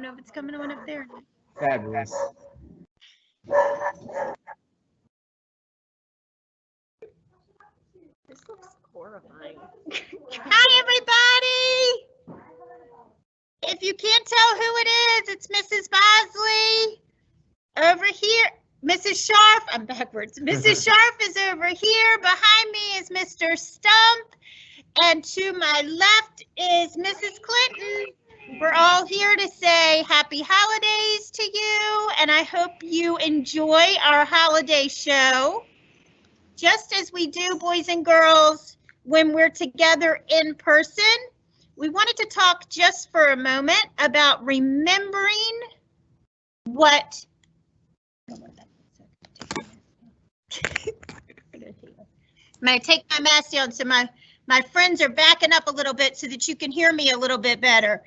know if it's coming on up there. Fabulous. This looks horrifying. Hi, everybody. If you can't tell who it is, it's Mrs. Bosley. Over here, Mrs. Sharf, I'm backwards. Mrs. Sharf is over here. Behind me is Mr. Stump. And to my left is Mrs. Clinton. We're all here to say happy holidays to you, and I hope you enjoy our holiday show. Just as we do, boys and girls, when we're together in person, we wanted to talk just for a moment about remembering what I'm going to take my mask down so my friends are backing up a little bit so that you can hear me a little bit better.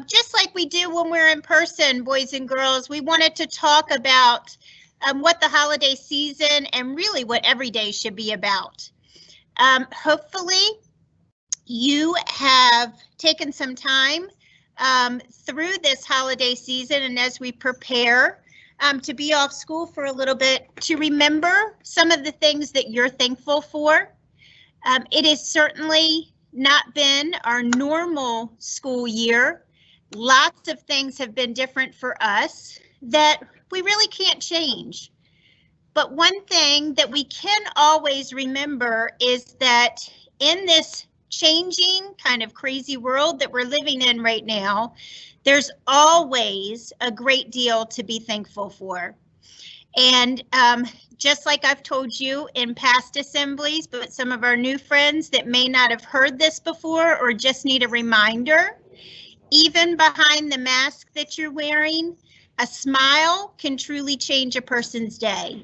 Just like we do when we're in person, boys and girls, we wanted to talk about what the holiday season and really what every day should be about. Hopefully, you have taken some time through this holiday season and as we prepare to be off school for a little bit, to remember some of the things that you're thankful for. It has certainly not been our normal school year. Lots of things have been different for us that we really can't change. But one thing that we can always remember is that in this changing kind of crazy world that we're living in right now, there's always a great deal to be thankful for. And just like I've told you in past assemblies, but some of our new friends that may not have heard this before or just need a reminder, even behind the mask that you're wearing, a smile can truly change a person's day.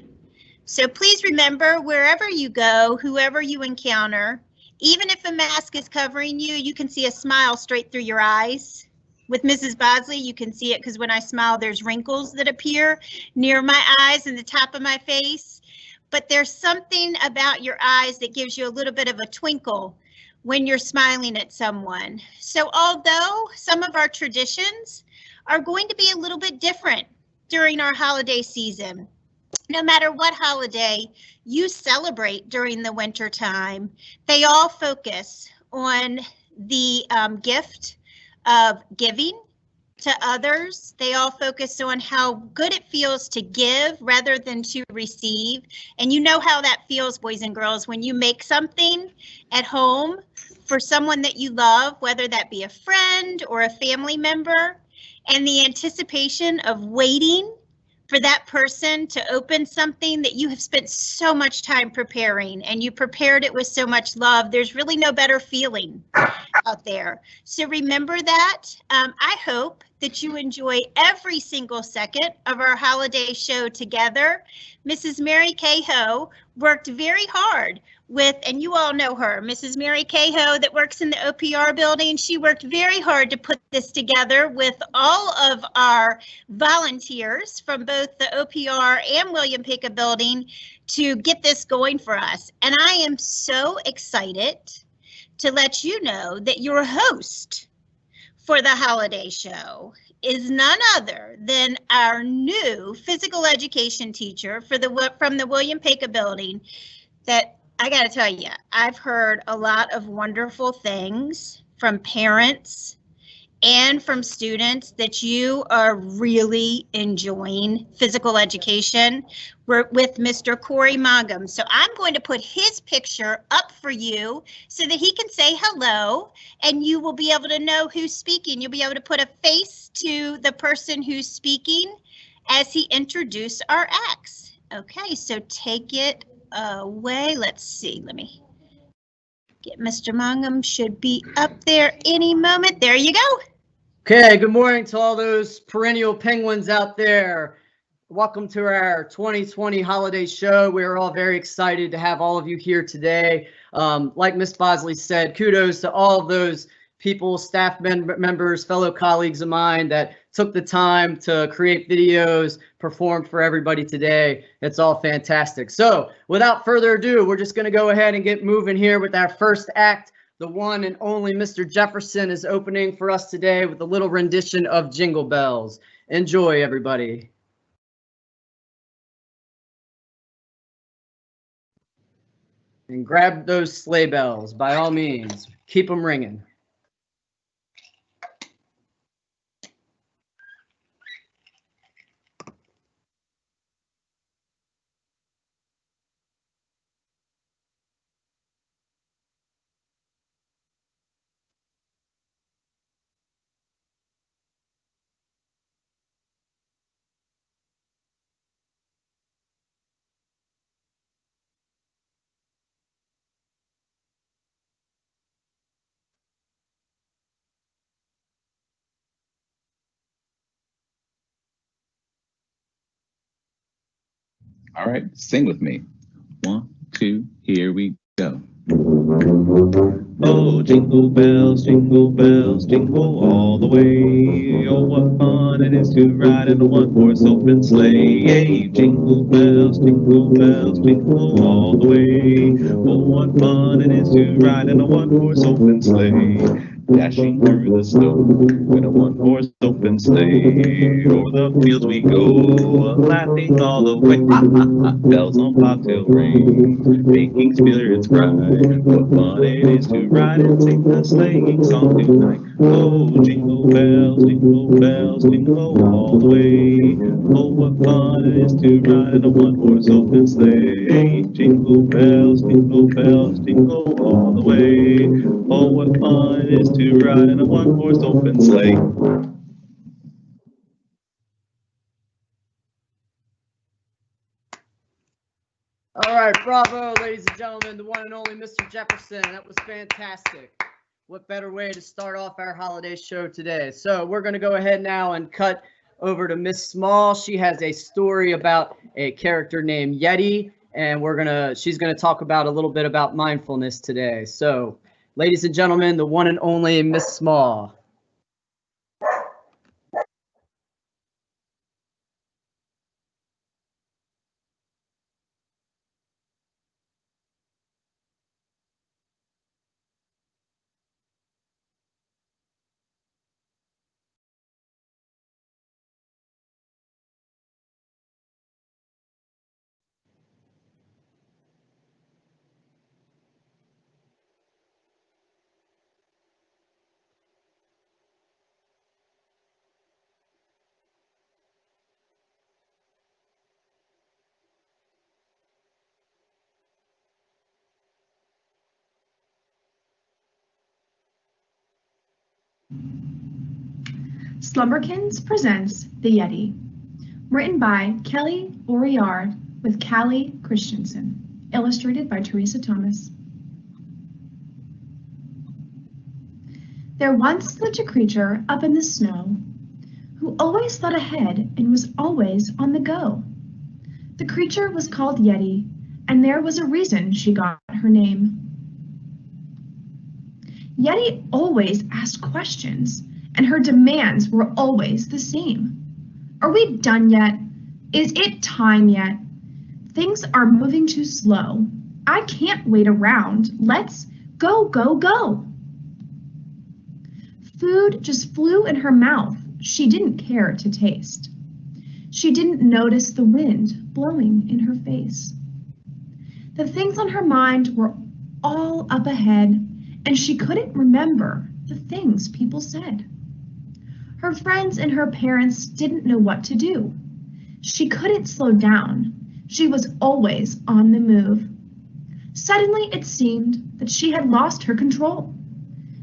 So please remember, wherever you go, whoever you encounter, even if a mask is covering you, you can see a smile straight through your eyes. With Mrs. Bosley, you can see it because when I smile, there's wrinkles that appear near my eyes and the top of my face. But there's something about your eyes that gives you a little bit of a twinkle when you're smiling at someone. So although some of our traditions are going to be a little bit different during our holiday season, no matter what holiday you celebrate during the winter time, they all focus on the gift of giving to others. They all focus on how good it feels to give rather than to receive. And you know how that feels, boys and girls, when you make something at home for someone that you love, whether that be a friend or a family member, and the anticipation of waiting for that person to open something that you have spent so much time preparing and you prepared it with so much love. There's really no better feeling out there. So remember that. I hope that you enjoy every single second of our holiday show together. Mrs. Mary Cahoe worked very hard with, and you all know her, Mrs. Mary Cahoe that works in the OPR building. She worked very hard to put this together with all of our volunteers from both the OPR and William Pica building to get this going for us. And I am so excited to let you know that your host for the holiday show is none other than our new physical education teacher from the William Pica building. That I got to tell you, I've heard a lot of wonderful things from parents and from students that you are really enjoying physical education. We're with Mr. Corey Mangum. So I'm going to put his picture up for you so that he can say hello and you will be able to know who's speaking. You'll be able to put a face to the person who's speaking as he introduces our acts. Okay, so take it away. Let's see, let me get Mr. Mangum, should be up there any moment. There you go. Okay, good morning to all those perennial penguins out there. Welcome to our 2020 holiday show. We're all very excited to have all of you here today. Like Miss Bosley said, kudos to all of those people, staff members, fellow colleagues of mine that took the time to create videos, performed for everybody today. It's all fantastic. So without further ado, we're just going to go ahead and get moving here with our first act the one and only Mr. Jefferson is opening for us today with a little rendition of Jingle Bells. Enjoy, everybody. And grab those sleigh bells, by all means. Keep them ringing. All right, sing with me. 1, 2, here we go. Oh, jingle bells, jingle all the way. Oh, what fun it is to ride in a one-horse open sleigh. Yay, jingle bells, jingle all the way. Oh, what fun it is to ride in a one-horse open sleigh. Dashing through the snow in a one-horse open sleigh. Over the fields we go, laughing all the way. Ha, ha, ha. Bells on bobtail ring, making spirits bright. What fun it is to ride and sing the sleighing song tonight. Oh, jingle bells, jingle all the way. Oh, what fun it is to ride in a one-horse open sleigh. Jingle bells, jingle all the way. Oh, what fun it is to ride in a one-horse open sleigh. All right, bravo, ladies and gentlemen, the one and only Mr. Jefferson. That was fantastic. What better way to start off our holiday show today? So we're going to go ahead now and cut over to Miss Small. She has a story about a character named Yeti, and she's gonna talk about a little bit about mindfulness today. So, ladies and gentlemen, the one and only Miss Small. Slumberkins presents The Yeti, written by Kelly Oriard with Callie Christensen, illustrated by Teresa Thomas. There once lived a creature up in the snow who always thought ahead and was always on the go. The creature was called Yeti, and there was a reason she got her name. Yeti always asked questions, and her demands were always the same. Are we done yet? Is it time yet? Things are moving too slow. I can't wait around. Let's go, go, go. Food just flew in her mouth. She didn't care to taste. She didn't notice the wind blowing in her face. The things on her mind were all up ahead, and she couldn't remember the things people said. Her friends and her parents didn't know what to do. She couldn't slow down. She was always on the move. Suddenly it seemed that she had lost her control.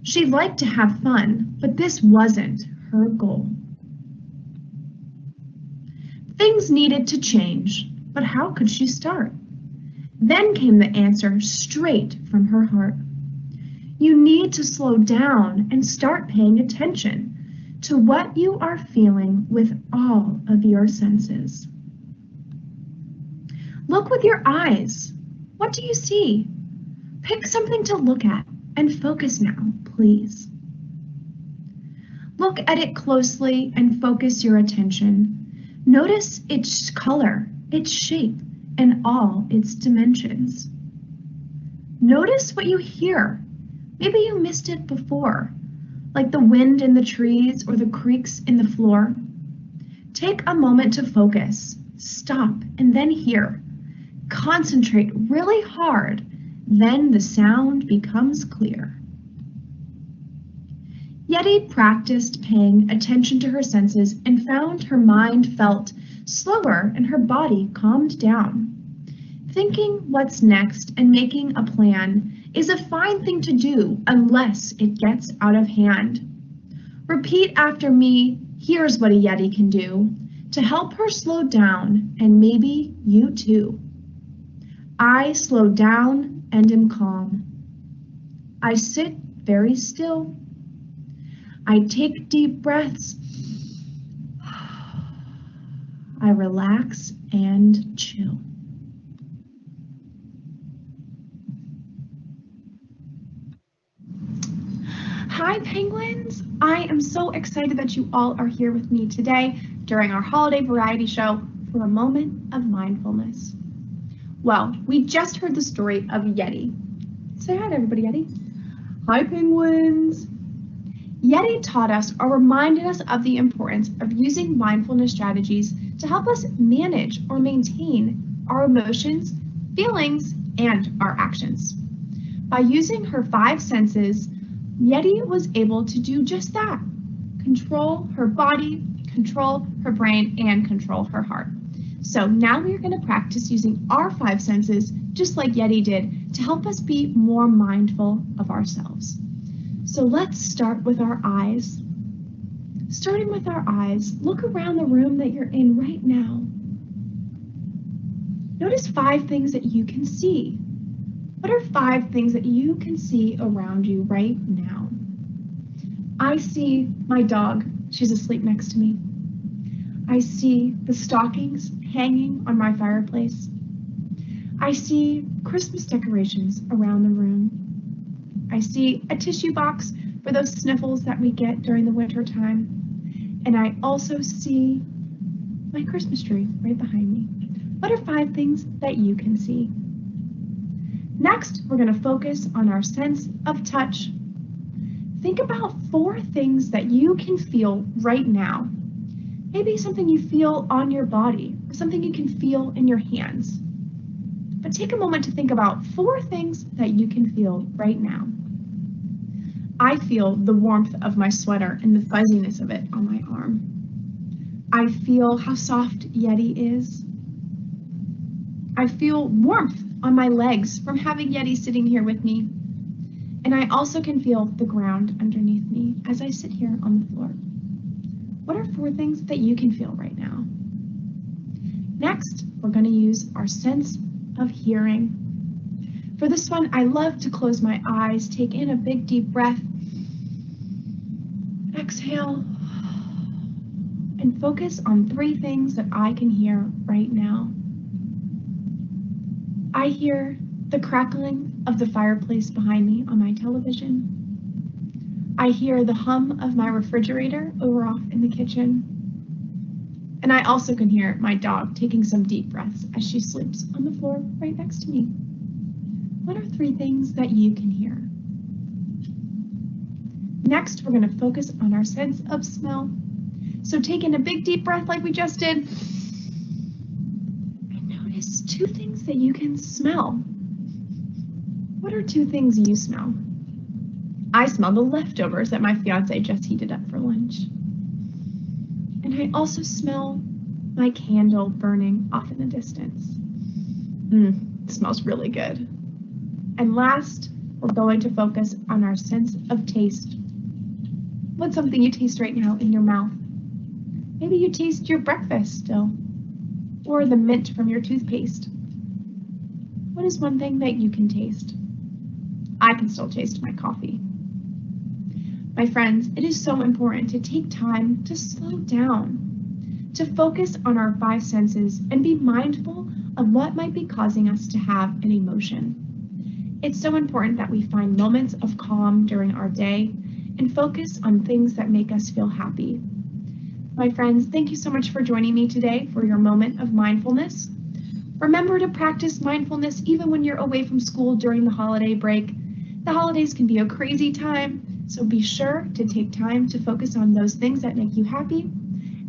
She liked to have fun, but this wasn't her goal. Things needed to change, but how could she start? Then came the answer straight from her heart. You need to slow down and start paying attention to what you are feeling with all of your senses. Look with your eyes. What do you see? Pick something to look at and focus now, please. Look at it closely and focus your attention. Notice its color, its shape, and all its dimensions. Notice what you hear. Maybe you missed it before, like the wind in the trees or the creaks in the floor. Take a moment to focus, stop, and then hear. Concentrate really hard, then the sound becomes clear. Yeti practiced paying attention to her senses and found her mind felt slower and her body calmed down. Thinking what's next and making a plan is a fine thing to do unless it gets out of hand. Repeat after me, here's what a Yeti can do to help her slow down, and maybe you too. I slow down and am calm. I sit very still. I take deep breaths. I relax and chill. Hi, penguins! I am so excited that you all are here with me today during our holiday variety show for a moment of mindfulness. Well, we just heard the story of Yeti. Say hi to everybody, Yeti. Hi, penguins! Yeti taught us or reminded us of the importance of using mindfulness strategies to help us manage or maintain our emotions, feelings, and our actions. By using her 5 senses, Yeti was able to do just that. Control her body, control her brain, and control her heart. So now we are going to practice using our 5 senses, just like Yeti did, to help us be more mindful of ourselves. So let's start with our eyes. Starting with our eyes, look around the room that you're in right now. Notice 5 things that you can see. What are 5 things that you can see around you right now? I see my dog. She's asleep next to me. I see the stockings hanging on my fireplace. I see Christmas decorations around the room. I see a tissue box for those sniffles that we get during the winter time. And I also see my Christmas tree right behind me. What are 5 things that you can see? Next, we're going to focus on our sense of touch. Think about 4 things that you can feel right now. Maybe something you feel on your body, or something you can feel in your hands. But take a moment to think about 4 things that you can feel right now. I feel the warmth of my sweater and the fuzziness of it on my arm. I feel how soft Yeti is. I feel warmth on my legs from having Yeti sitting here with me. And I also can feel the ground underneath me as I sit here on the floor. What are 4 things that you can feel right now? Next, we're going to use our sense of hearing. For this one, I love to close my eyes, take in a big deep breath, exhale, and focus on 3 things that I can hear right now. I hear the crackling of the fireplace behind me on my television. I hear the hum of my refrigerator over off in the kitchen. And I also can hear my dog taking some deep breaths as she sleeps on the floor right next to me. What are 3 things that you can hear? Next, we're going to focus on our sense of smell. So take in a big deep breath like we just did. And notice 2 things that you can smell. What are 2 things you smell? I smell the leftovers that my fiance just heated up for lunch. And I also smell my candle burning off in the distance. It smells really good. And last, we're going to focus on our sense of taste. What's something you taste right now in your mouth? Maybe you taste your breakfast still, or the mint from your toothpaste. What is one thing that you can taste? I can still taste my coffee. My friends, it is so important to take time to slow down, to focus on our 5 senses and be mindful of what might be causing us to have an emotion. It's so important that we find moments of calm during our day and focus on things that make us feel happy. My friends, thank you so much for joining me today for your moment of mindfulness. Remember to practice mindfulness even when you're away from school during the holiday break. The holidays can be a crazy time, so be sure to take time to focus on those things that make you happy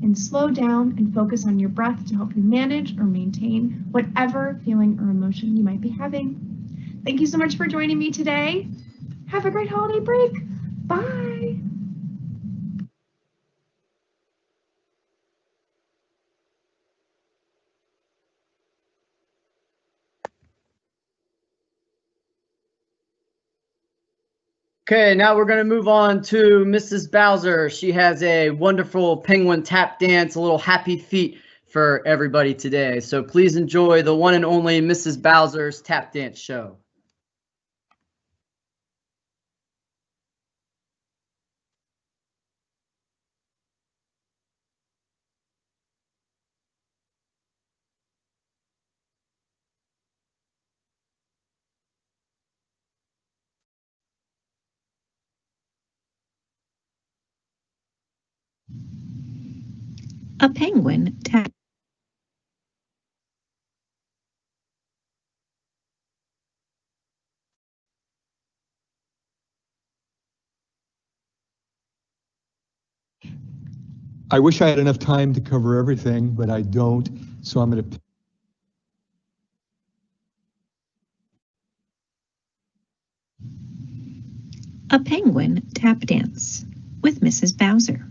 and slow down and focus on your breath to help you manage or maintain whatever feeling or emotion you might be having. Thank you so much for joining me today. Have a great holiday break. Bye. Okay, now we're going to move on to Mrs. Bowser. She has a wonderful penguin tap dance, a little happy feet for everybody today. So please enjoy the one and only Mrs. Bowser's tap dance show. A penguin tap. I wish I had enough time to cover everything, but I don't, so I'm going to. A penguin tap dance with Mrs. Bowser.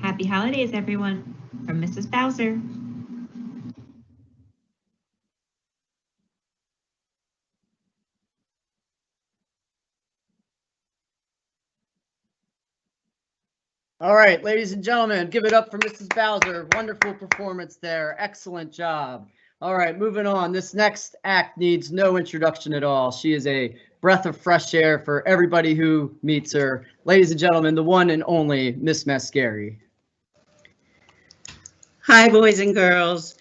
Happy holidays, everyone, from Mrs. Bowser. All right, ladies and gentlemen, give it up for Mrs. Bowser. Wonderful performance there. Excellent job. All right, moving on. This next act needs no introduction at all. She is a breath of fresh air for everybody who meets her. Ladies and gentlemen, the one and only Miss Mascari. Hi, boys and girls.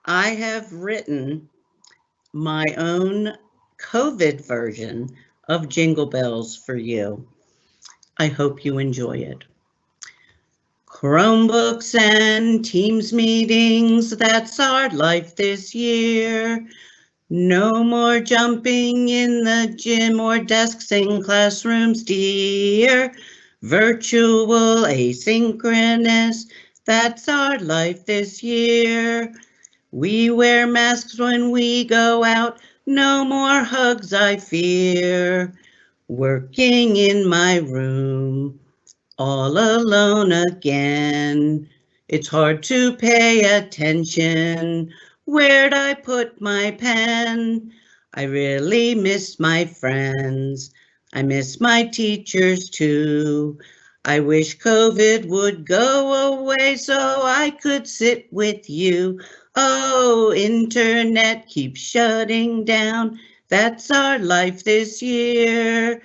I have written my own COVID version of Jingle Bells for you. I hope you enjoy it. Chromebooks and Teams meetings, that's our life this year. No more jumping in the gym or desks in classrooms, dear. Virtual, asynchronous, that's our life this year. We wear masks when we go out, no more hugs I fear. Working in my room, all alone again. It's hard to pay attention. Where'd I put my pen? I really miss my friends. I miss my teachers too. I wish COVID would go away so I could sit with you. Oh, internet keeps shutting down. That's our life this year.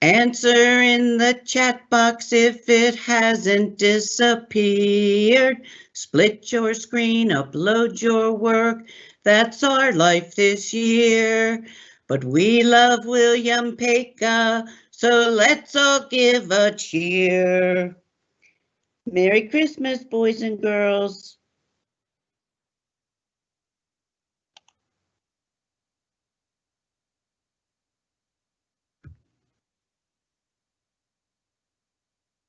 Answer in the chat box if it hasn't disappeared. Split your screen, upload your work. That's our life this year. But we love William Peka, so let's all give a cheer. Merry Christmas, boys and girls.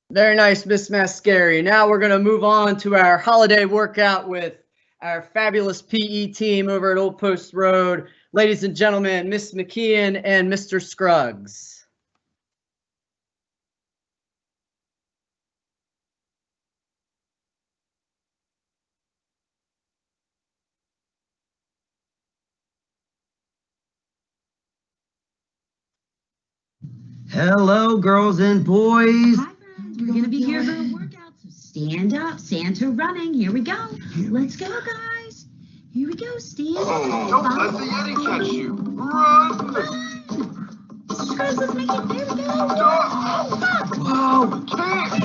Very nice, Miss Mascari. Now we're going to move on to our holiday workout with our fabulous PE team over at Old Post Road. Ladies and gentlemen, Miss McKeon and Mr. Scruggs. Hello, girls and boys. Hi, friends. We're going to be here for a workout, so stand up. Santa running. Here we go. Let's go, guys. Here we go. Stand up. Don't let the Yeti catch you. Run! Guys, let's make it. There we go. Whoa, can't!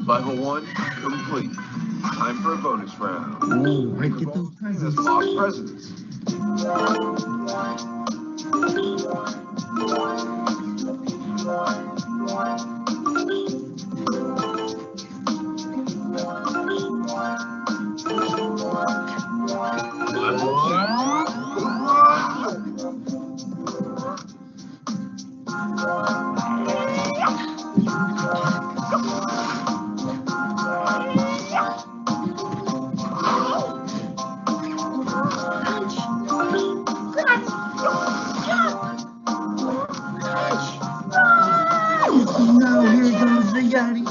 Level 1 complete. Time for a bonus round. Oh, right, get those presents. Lost presents. No, here goes the Yeti.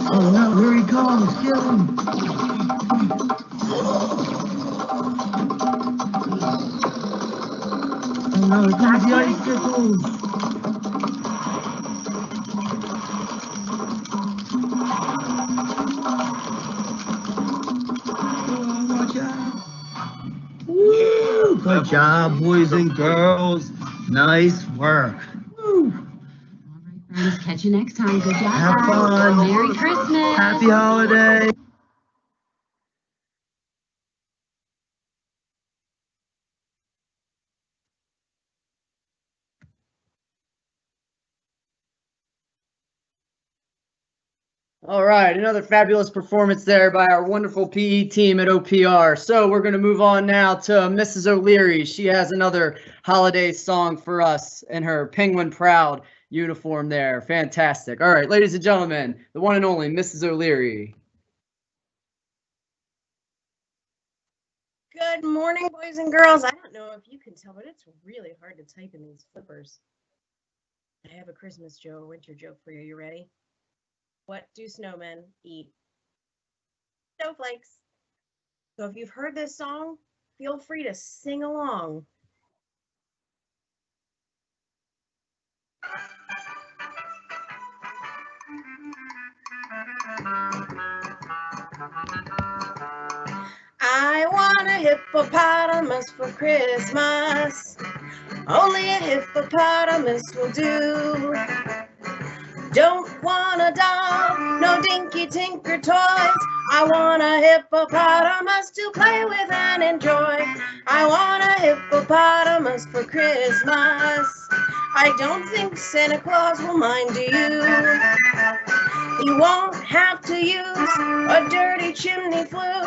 Oh no, here he comes, kill him. Oh no, it's not the icicles. Oh, watch out. Woo! Good job, boys and girls. Nice work. Woo! Friends, catch you next time. Good job, Have guys. fun. Merry Christmas. Happy holiday. All right, another fabulous performance there by our wonderful PE team at OPR. So we're going to move on now to Mrs. O'Leary. She has another holiday song for us in her Penguin Proud uniform there. Fantastic. All right, ladies and gentlemen, the one and only Mrs. O'Leary. Good morning, boys and girls. I don't know if you can tell, but it's really hard to type in these flippers. I have a Christmas joke, or winter joke for you. You ready? What do snowmen eat? Snowflakes. So if you've heard this song, feel free to sing along. I want a hippopotamus for Christmas. Only a hippopotamus will do. Don't want a doll, no dinky tinker toys. I want a hippopotamus to play with and enjoy. I want a hippopotamus for Christmas. I don't think Santa Claus will mind, do you? You won't have to use a dirty chimney flue.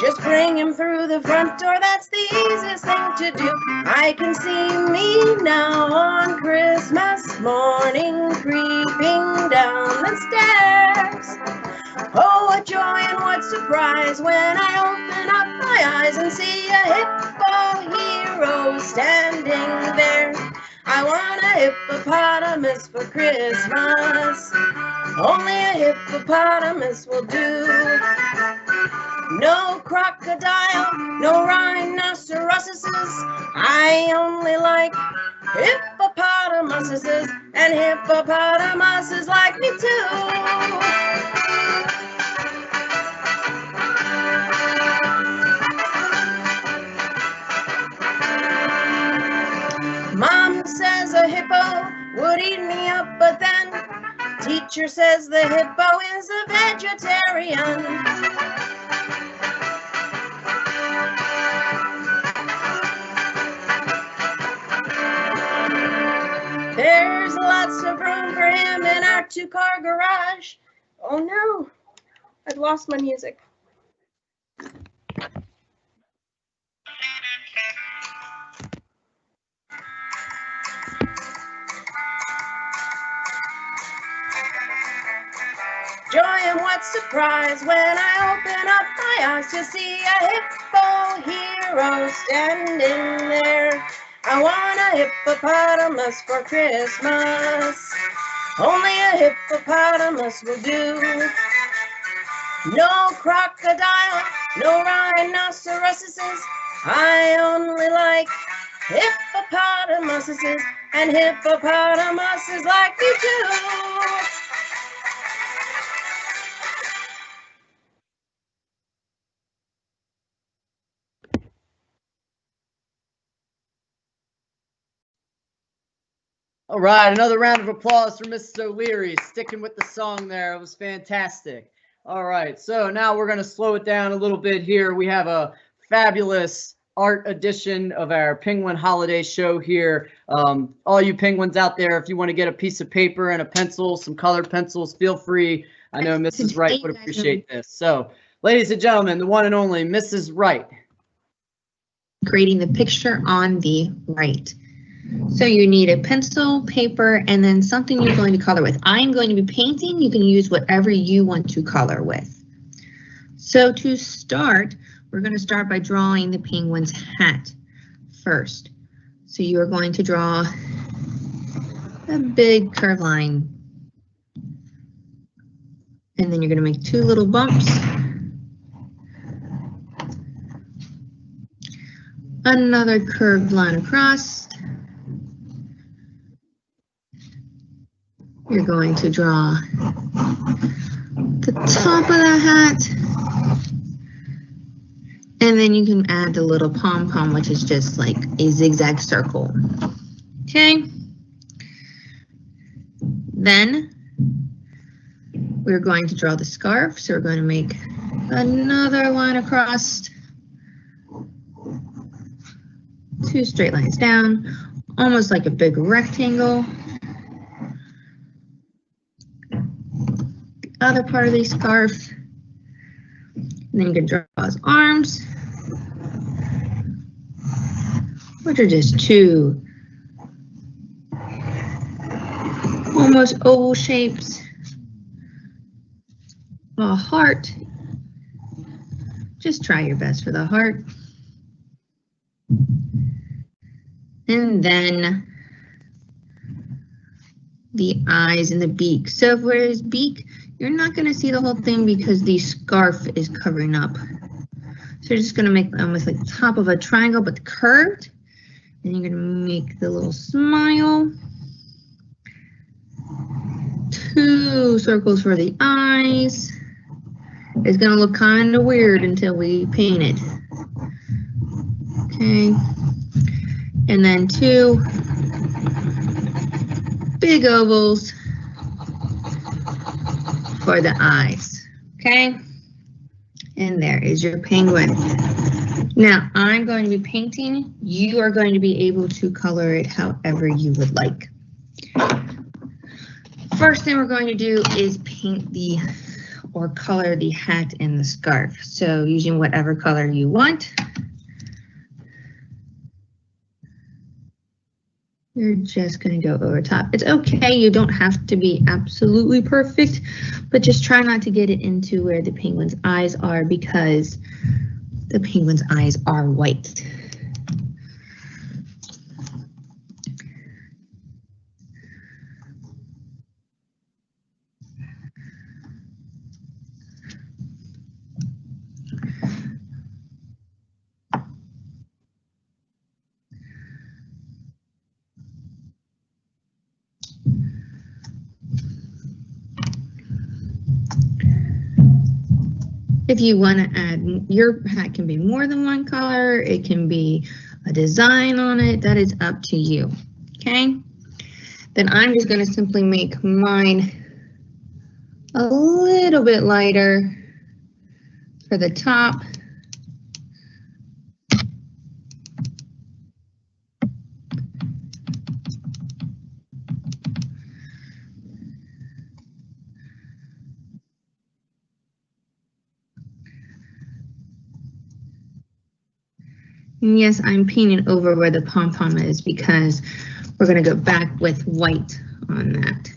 Just bring him through the front door, that's the easiest thing to do. I can see me now on Christmas morning creeping down the stairs. Oh, what joy and what surprise when I open up my eyes and see a hippo hero standing there. I want a hippopotamus for Christmas. Only a hippopotamus will do. No crocodile, no rhinoceroses. I only like hippopotamuses, and hippopotamuses like me too. Mom says a hippo would eat me up, but then teacher says the hippo is a vegetarian. There's lots of room for him in our two-car garage. Oh no, I've lost my music. Joy and what surprise when I open up my eyes to see a hippo hero standing there. I want a hippopotamus for Christmas. Only a hippopotamus will do. No crocodile, no rhinoceroses. I only like hippopotamuses, and hippopotamuses like me too. All right, another round of applause for Mrs. O'Leary, sticking with the song there. It was fantastic. All right, so now we're going to slow it down a little bit here. We have a fabulous art edition of our Penguin Holiday Show here. All you penguins out there, if you want to get a piece of paper and a pencil, some colored pencils, feel free. I know Mrs. Wright would appreciate this. So, ladies and gentlemen, the one and only Mrs. Wright. Creating the picture on the right. So you need a pencil, paper, and then something you're going to color with. I'm going to be painting. You can use whatever you want to color with. So to start, we're going to start by drawing the penguin's hat first. So you are going to draw a big curved line. And then you're going to make two little bumps. Another curved line across. You're going to draw the top of the hat, and then you can add the little pom-pom, which is just like a zigzag circle. Okay. Then we're going to draw the scarf, so we're going to make another line across, two straight lines down, almost like a big rectangle. Other part of the scarf, and then you can draw his arms, which are just two almost oval shapes, a heart. Just try your best for the heart, and then the eyes and the beak. So for his beak, you're not going to see the whole thing because the scarf is covering up. So you're just going to make almost like the top of a triangle, but curved. And you're going to make the little smile. 2 circles for the eyes. It's going to look kind of weird until we paint it. Okay. And then 2 big ovals for the eyes. Okay. And there is your penguin. Now I'm going to be painting. You are going to be able to color it however you would like. First thing we're going to do is paint or color the hat and the scarf. So using whatever color you want. You're just going to go over top. It's okay, you don't have to be absolutely perfect, but just try not to get it into where the penguin's eyes are because the penguin's eyes are white. If you want to add, your hat can be more than one color. It can be a design on it. That is up to you. Okay. Then I'm just going to simply make mine a little bit lighter for the top. And yes, I'm painting over where the pom-pom is because we're going to go back with white on that.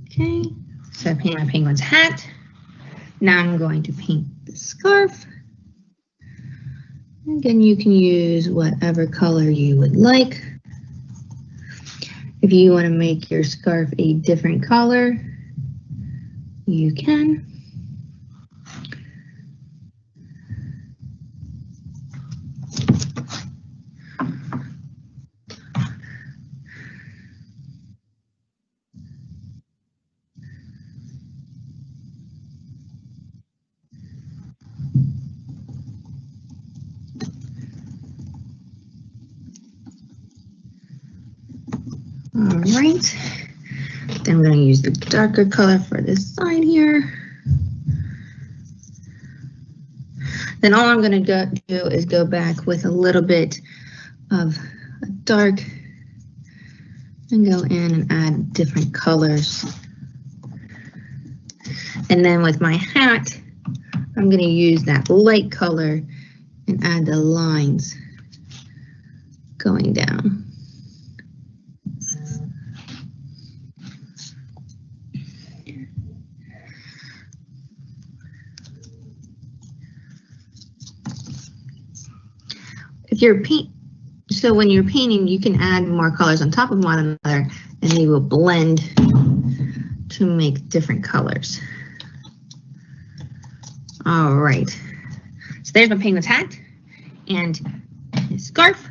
Okay, so I painted my penguin's hat. Now I'm going to paint the scarf. Again, you can use whatever color you would like. If you want to make your scarf a different color, you can. All right, then I'm going to use the darker color for this side here. Then all I'm going to do is go back with a little bit of dark and go in and add different colors. And then with my hat, I'm going to use that light color and add the lines going down. So when you're painting, you can add more colors on top of one another and they will blend to make different colors. All right, so there's my penguin's hat and his scarf.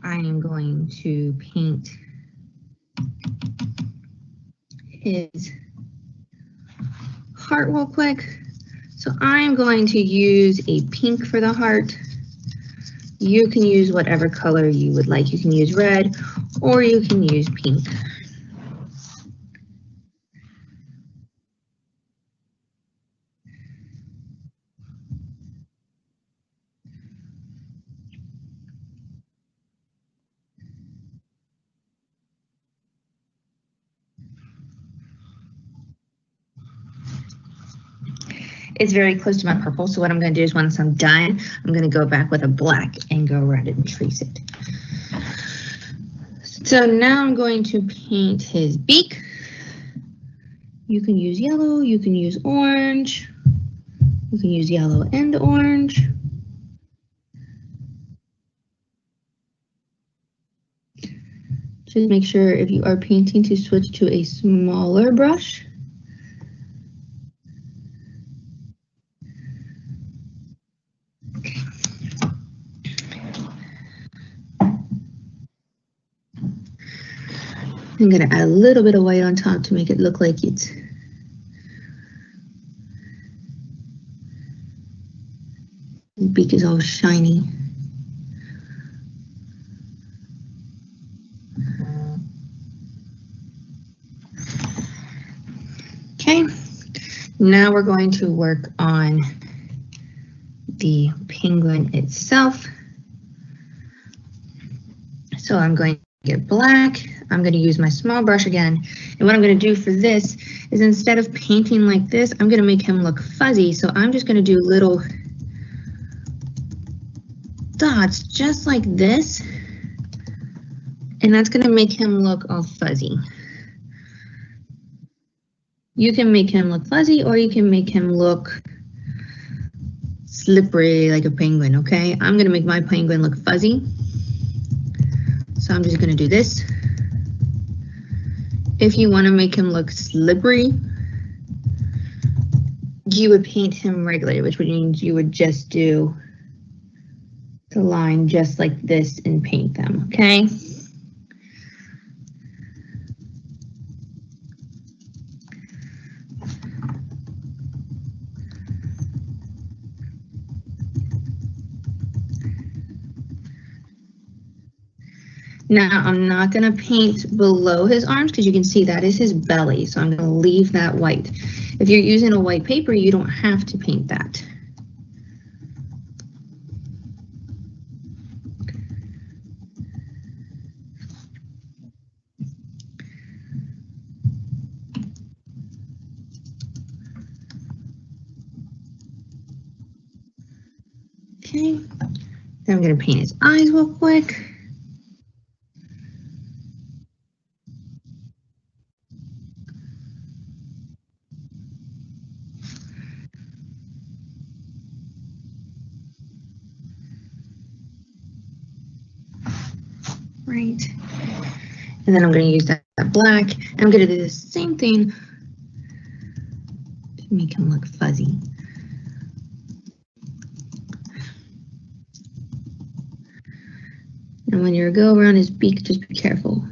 I am going to paint his heart real quick. So I'm going to use a pink for the heart. You can use whatever color you would like. You can use red or you can use pink. It's very close to my purple, so what I'm going to do is once I'm done, I'm going to go back with a black and go around it and trace it. So So now I'm going to paint his beak. You can use yellow, you can use orange, you can use yellow and orange. Just make sure if you are painting to switch to a smaller brush. Okay. I'm gonna add a little bit of white on top to make it look like it's the beak is all shiny. Okay, now we're going to work on the penguin itself. So I'm going to get black. I'm going to use my small brush again. And what I'm going to do for this is instead of painting like this, I'm going to make him look fuzzy. So I'm just going to do little dots just like this. And that's going to make him look all fuzzy. You can make him look fuzzy or you can make him look slippery like a penguin, okay? I'm going to make my penguin look fuzzy. So I'm just going to do this. If you want to make him look slippery, you would paint him regularly, which means you would just do the line just like this and paint them, okay? Now I'm not going to paint below his arms because you can see that is his belly, so I'm going to leave that white. If you're using a white paper, you don't have to paint that. Okay, then I'm going to paint his eyes real quick. Right, and then I'm going to use that black. I'm going to do the same thing to make him look fuzzy. And when you go around his beak, just be careful.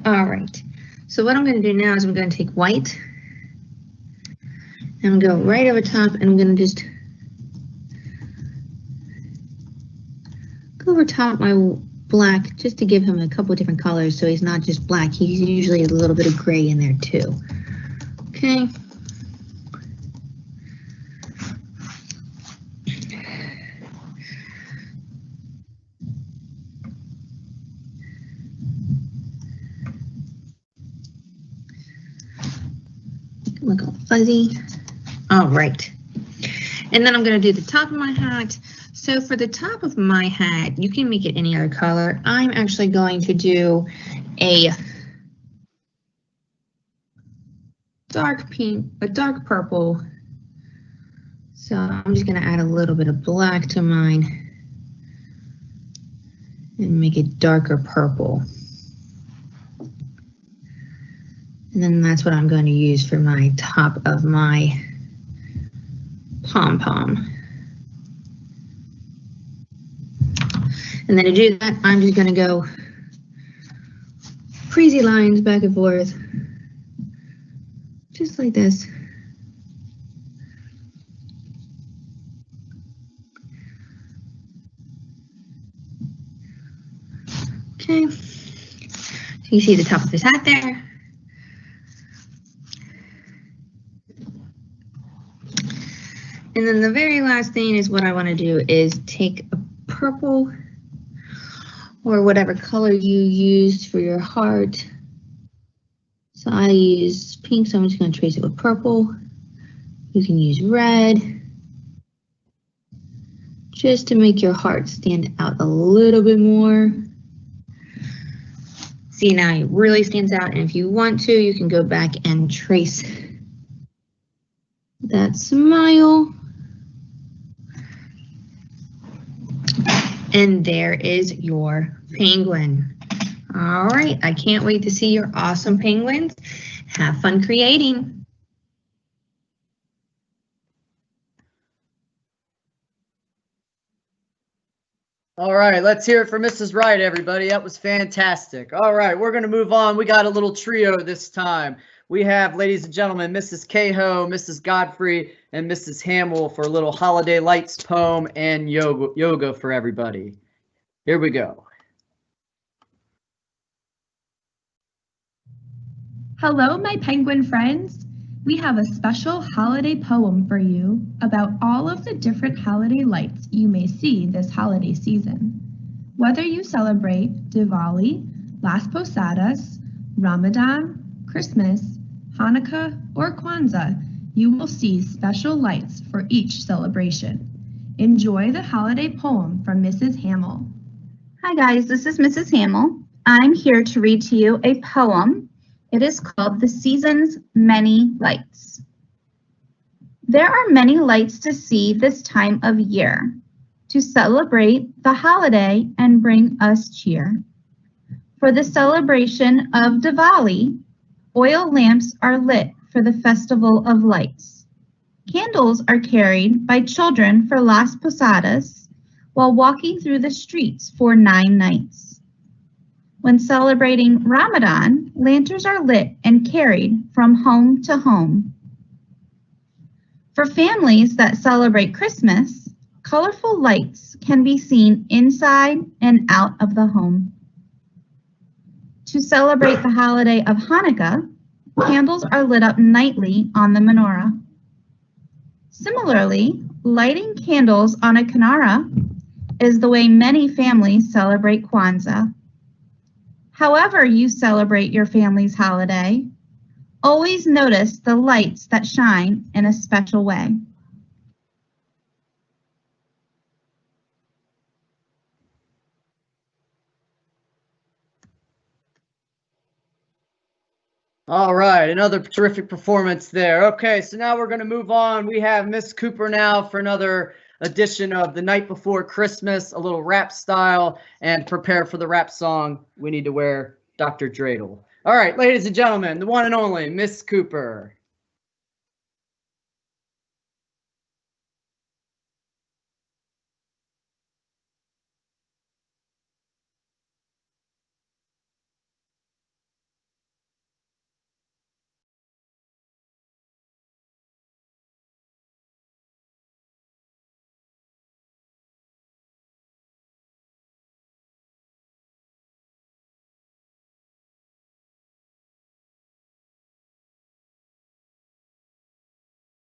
All right, so what I'm going to do now is I'm going to take white and I'm going to go right over top and I'm going to just go over top my black just to give him a couple of different colors so he's not just black. He's usually a little bit of gray in there too. Okay. Look all fuzzy. All right. And then I'm going to do the top of my hat. So for the top of my hat, you can make it any other color. I'm actually going to do a dark pink, a dark purple. So I'm just going to add a little bit of black to mine and make it darker purple. And then that's what I'm going to use for my top of my pom-pom. And then to do that, I'm just going to go crazy lines back and forth, just like this. Okay. So you see the top of his hat there. And then the very last thing is what I want to do is take a purple or whatever color you used for your heart. So I use pink, so I'm just going to trace it with purple. You can use red, just to make your heart stand out a little bit more. See, now it really stands out, and if you want to, you can go back and trace that smile. And there is your penguin. All right, I can't wait to see your awesome penguins. Have fun creating. All right, let's hear it for Mrs. Wright, everybody. That was fantastic. All right, we're going to move on. We got a little trio this time. We have, ladies and gentlemen, Mrs. Cahoe, Mrs. Godfrey, and Mrs. Hamill for a little Holiday Lights poem and yoga for everybody. Here we go. Hello, my penguin friends. We have a special holiday poem for you about all of the different holiday lights you may see this holiday season. Whether you celebrate Diwali, Las Posadas, Ramadan, Christmas, Hanukkah, or Kwanzaa, you will see special lights for each celebration. Enjoy the holiday poem from Mrs. Hamill. Hi guys, this is Mrs. Hamill. I'm here to read to you a poem. It is called The Season's Many Lights. There are many lights to see this time of year, to celebrate the holiday and bring us cheer. For the celebration of Diwali, oil lamps are lit for the festival of lights. Candles are carried by children for Las Posadas while walking through the streets for 9 nights. When celebrating Ramadan, lanterns are lit and carried from home to home. For families that celebrate Christmas, colorful lights can be seen inside and out of the home. To celebrate the holiday of Hanukkah, candles are lit up nightly on the menorah. Similarly, lighting candles on a kinara is the way many families celebrate Kwanzaa. However you celebrate your family's holiday, always notice the lights that shine in a special way. All right, another terrific performance there. Okay, so now we're going to move on. We have Miss Cooper now for another edition of The Night Before Christmas, a little rap style, and prepare for the rap song. We need to wear Dr. Dreidel. All right, ladies and gentlemen, the one and only Miss Cooper.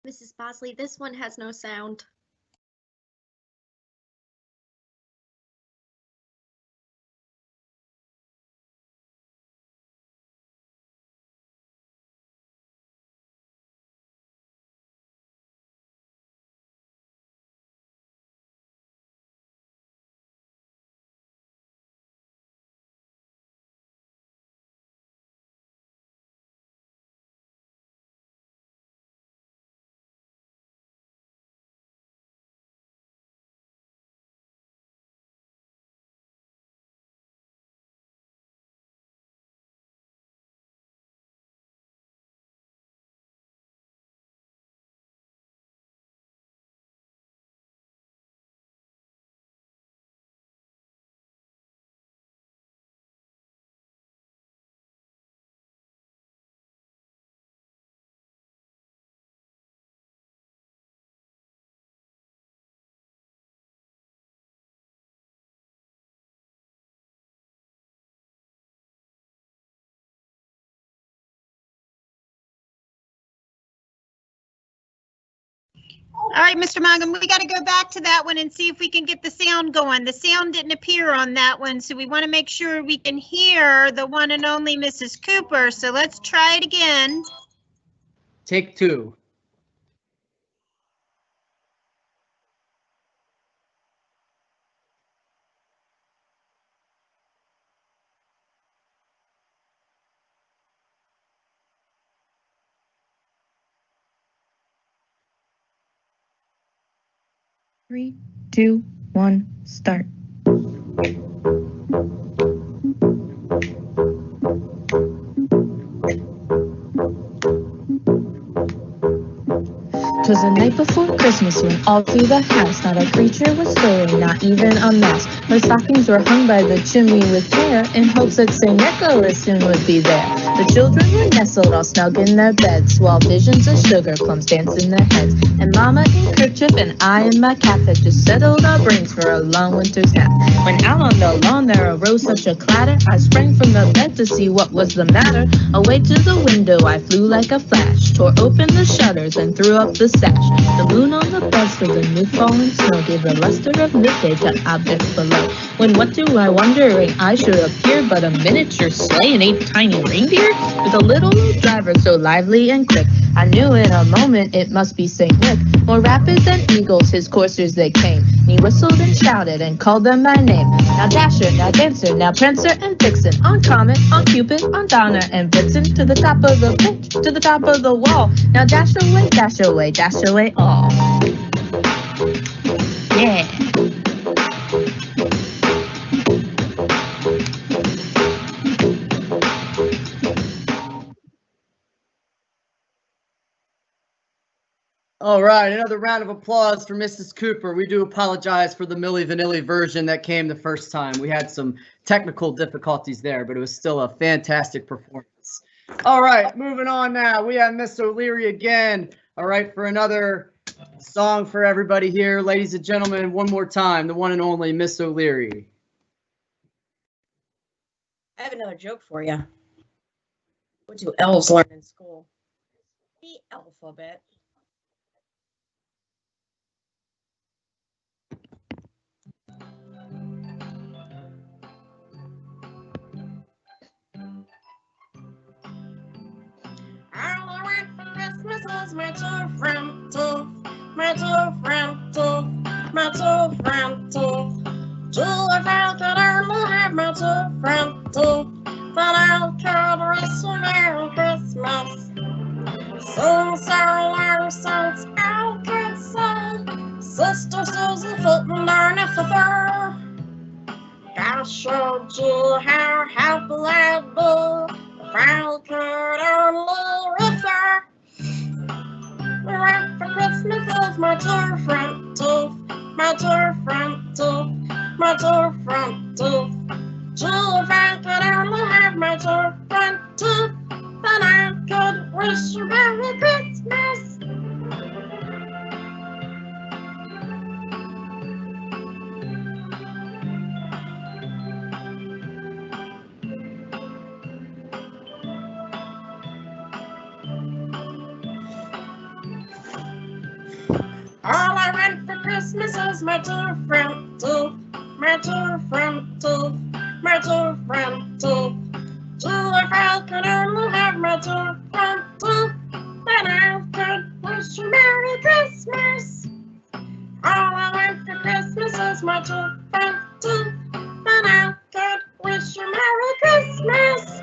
Mrs. Bosley, this one has no sound. All right, Mr. Mangum, we got to go back to that one and see if we can get the sound going. The sound didn't appear on that one, so we want to make sure we can hear the one and only Mrs. Cooper. So let's try it again. Take two. Three, two, one, start. 'Twas the night before Christmas when all through the house not a creature was stirring, not even a mouse. My stockings were hung by the chimney with care in hopes that St. Nicholas soon would be there. The children were nestled all snug in their beds while visions of sugar plums danced in their heads. And Mama in kerchief and I in my cap had just settled our brains for a long winter's nap. When out on the lawn there arose such a clatter, I sprang from the bed to see what was the matter. Away to the window I flew like a flash, tore open the shutters and threw up the sash. The moon on the beds of the new fallen snow gave the luster of midday to objects below. When what do I wondering I should appear but a miniature sleigh and 8 tiny reindeer? With a little driver so lively and quick, I knew in a moment it must be St. Nick. More rapid than eagles his coursers they came, and he whistled and shouted and called them by name. Now Dasher, now Dancer, now Prancer and Vixen, on Comet, on Cupid, on Donner and Blitzen, to the top of the pitch, to the top of the wall. Now dash away all. Yeah. All right, another round of applause for Mrs. Cooper. We do apologize for the Milli Vanilli version that came the first time. We had some technical difficulties there, but it was still a fantastic performance. All right, moving on now. We have Miss O'Leary again. All right, for another song for everybody here. Ladies and gentlemen, one more time, the one and only Miss O'Leary. I have another joke for you. What do elves learn in school? The alphabet. All I want for Christmas is my two front teeth, my two front teeth, my two front teeth. Gee, if I could only have my two front teeth, then I could wish you Merry Christmas. Sing so long since I could say, Sister Susie fitting down at the door. I showed you how happy I'd be if I could only reach her. What for Christmas is my two front teeth, my two front teeth, my two front teeth. Gee, if I could only have my two front teeth, then I could wish you Merry Christmas. All I want for Christmas is my two front teeth, my two front teeth, my two front teeth. Gee, if I could only have my two front teeth, then I could wish you Merry Christmas. All I want for Christmas is my two front teeth, then I could wish you Merry Christmas.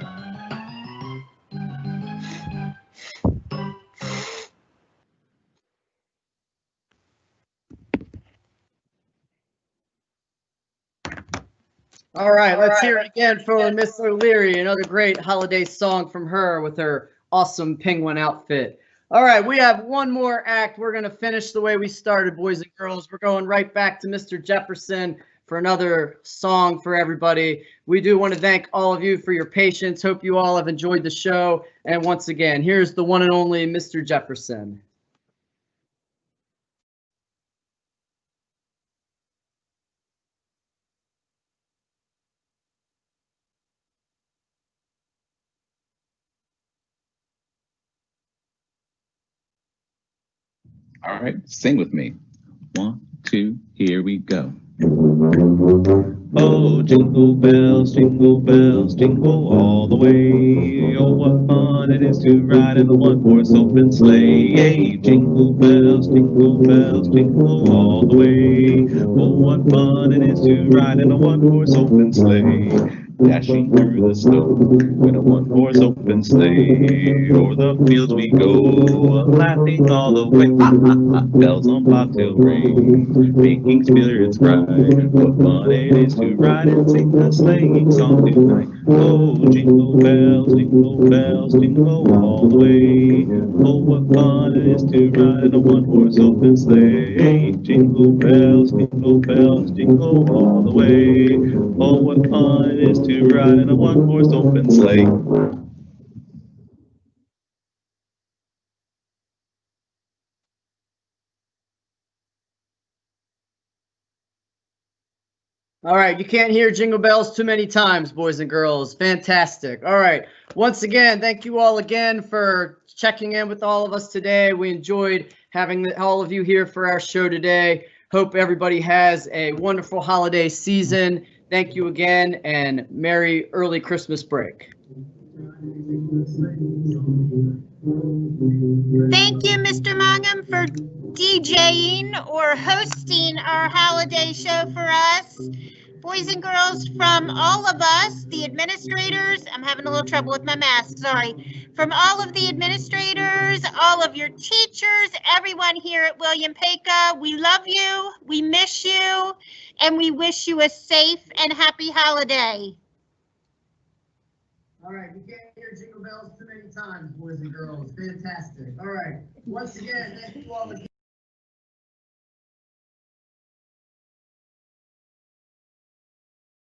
All right, let's hear it again for Miss O'Leary, another great holiday song from her with her awesome penguin outfit. All right, we have one more act. We're going to finish the way we started, boys and girls. We're going right back to Mr. Jefferson for another song for everybody. We do want to thank all of you for your patience. Hope you all have enjoyed the show. And once again, here's the one and only Mr. Jefferson. All right, sing with me. 1, 2, here we go. Oh, jingle bells, jingle all the way. Oh, what fun it is to ride in a one-horse open sleigh. Yay, jingle bells, jingle all the way. Oh, what fun it is to ride in a one-horse open sleigh. Dashing through the snow in a one-horse open sleigh. O'er the fields we go, laughing all the way. Ha, ha, ha. Bells on bobtail ring, making spirits bright. What fun it is to ride and sing the sleighing song tonight. Oh, jingle bells, jingle all the way. Oh, what fun it is to ride in a one-horse open sleigh. Jingle bells, jingle all the way. Oh, what fun it is to ride in a one-horse open sleigh. All right, you can't hear Jingle Bells too many times, boys and girls. Fantastic. All right, once again, thank you all again for checking in with all of us today. We enjoyed having all of you here for our show today. Hope everybody has a wonderful holiday season. Thank you again, and Merry early Christmas break. Thank you, Mr. Mangum, for DJing or hosting our holiday show for us. Boys and girls, from all of us, the administrators, I'm having a little trouble with my mask, sorry. From all of the administrators, all of your teachers, everyone here at William Paca, we love you, we miss you, and we wish you a safe and happy holiday. All right, you can't hear Jingle Bells too many times, boys and girls. Fantastic. All right, once again, thank you all again.